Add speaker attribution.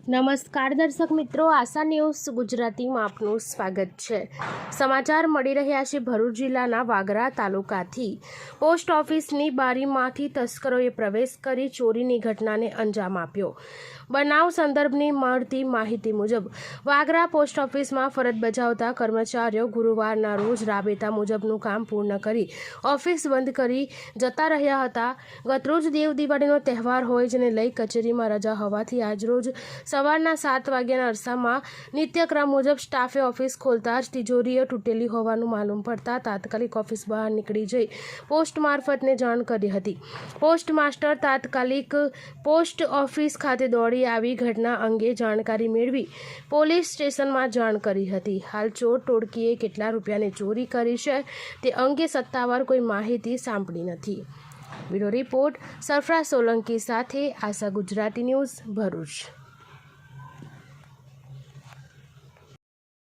Speaker 1: નમસ્કાર દર્શક મિત્રો, આશા ન્યૂઝ ગુજરાતીમાં આપનું સ્વાગત છે। સમાચાર મળી રહ્યા છે ભરૂચ જિલ્લાના વાગરા તાલુકાથી પોસ્ટ ઓફિસની બારીમાંથી તસ્કરોએ પ્રવેશ કરી ચોરીની ઘટનાને અંજામ આપ્યો। બનાવ સંદર્ભની મળતી માહિતી મુજબ વાગરા પોસ્ટ ઓફિસમાં ફરજ બજાવતા કર્મચારીઓ ગુરુવારના રોજ રાબેતા મુજબનું કામ પૂર્ણ કરી ઓફિસ બંધ કરી જતા રહ્યા હતા। ગતરોજ દેવ દિવાળીનો તહેવાર હોય જેને લઈ કચેરીમાં રજા હોવાથી આજરોજ સવારના 7 વાગ્યાના અરસામાં નિત્યક્રમ મુજબ સ્ટાફે ઓફિસ ખોલતા જ તિજોરીઓ તૂટેલી હોવાનું માલુમ પડતા તાત્કાલિક ઓફિસ બહાર નીકળી જઈ પોસ્ટ મારફતને જાણ કરી હતી। પોસ્ટ માસ્ટર તાત્કાલિક પોસ્ટ ઓફિસ ખાતે દોડી આવી ઘટના અંગે જાણકારી મેળવી પોલીસ સ્ટેશનમાં જાણ કરી હતી। હાલ ચોર ટોળકીએ કેટલા રૂપિયાની ચોરી કરી છે તે અંગે સત્તાવાર કોઈ માહિતી સાંપડી નથી। બ્યુરો રિપોર્ટ સરફરાજ સોલંકી સાથે આશા ગુજરાતી ન્યૂઝ ભરૂચ।